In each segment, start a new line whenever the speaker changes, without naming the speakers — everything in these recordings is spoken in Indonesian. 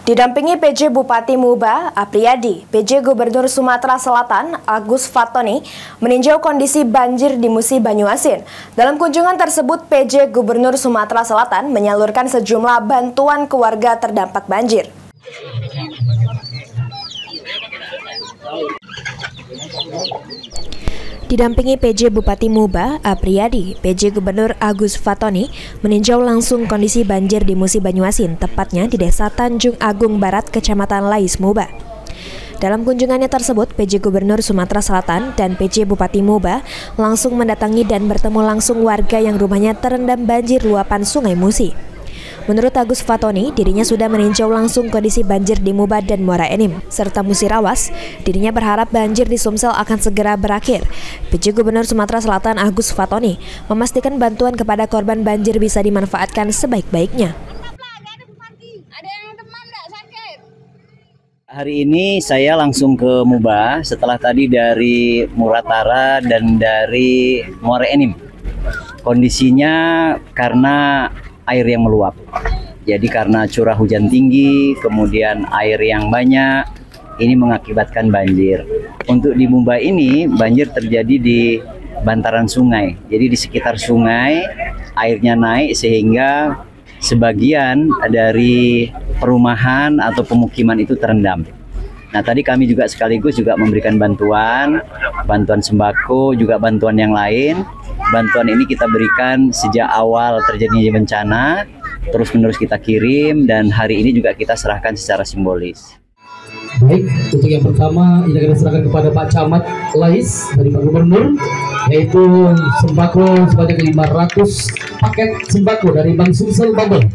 Didampingi PJ Bupati Muba, Apriyadi, PJ Gubernur Sumatera Selatan, Agus Fatoni, meninjau kondisi banjir di Musi Banyuasin. Dalam kunjungan tersebut, PJ Gubernur Sumatera Selatan menyalurkan sejumlah bantuan ke warga terdampak banjir. Didampingi PJ Bupati Muba, Apriyadi, PJ Gubernur Agus Fatoni meninjau langsung kondisi banjir di Musi Banyuasin, tepatnya di Desa Tanjung Agung Barat, Kecamatan Lais, Muba. Dalam kunjungannya tersebut, PJ Gubernur Sumatera Selatan dan PJ Bupati Muba langsung mendatangi dan bertemu langsung warga yang rumahnya terendam banjir luapan Sungai Musi. Menurut Agus Fatoni, dirinya sudah meninjau langsung kondisi banjir di Muba dan Muara Enim, serta Musi Rawas. Dirinya berharap banjir di Sumsel akan segera berakhir. PJ Gubernur Sumatera Selatan Agus Fatoni memastikan bantuan kepada korban banjir bisa dimanfaatkan sebaik-baiknya.
Hari ini saya langsung ke Muba setelah tadi dari Muratara dan dari Muara Enim. Kondisinya karena air yang meluap. Jadi karena curah hujan tinggi, kemudian air yang banyak, ini mengakibatkan banjir. Untuk di Muba ini, banjir terjadi di bantaran sungai. Jadi di sekitar sungai, airnya naik sehingga sebagian dari perumahan atau pemukiman itu terendam. Nah, tadi kami juga sekaligus juga memberikan bantuan sembako, juga bantuan yang lain. Bantuan ini kita berikan sejak awal terjadinya bencana, terus-menerus kita kirim, dan hari ini juga kita serahkan secara simbolis.
Baik, untuk yang pertama ini akan diserahkan kepada Pak Camat Lais dari Pak Gubernur, yaitu sembako sebanyak 500 paket sembako dari Bank Sumsel Bubble.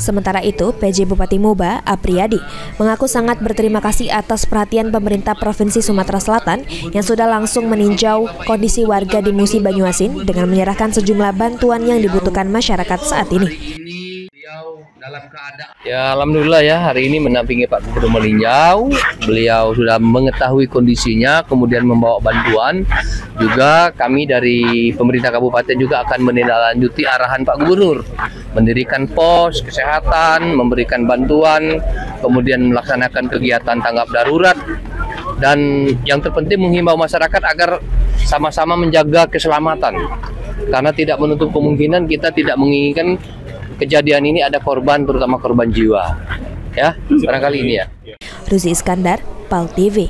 Sementara itu, PJ Bupati Muba, Apriyadi, mengaku sangat berterima kasih atas perhatian pemerintah Provinsi Sumatera Selatan yang sudah langsung meninjau kondisi warga di Musi Banyuasin dengan menyerahkan sejumlah bantuan yang dibutuhkan masyarakat saat ini.
Ya, alhamdulillah ya, hari ini mendampingi Pak Gubernur meninjau. Beliau sudah mengetahui kondisinya, kemudian membawa bantuan. Juga kami dari pemerintah kabupaten juga akan menindaklanjuti arahan Pak Gubernur, mendirikan pos kesehatan, memberikan bantuan, kemudian melaksanakan kegiatan tanggap darurat, dan yang terpenting menghimbau masyarakat agar sama-sama menjaga keselamatan, karena tidak menutup kemungkinan kita tidak menginginkan kejadian ini ada korban, terutama korban jiwa. Ya, barangkali ini ya.
Ruzi Iskandar, PAL TV.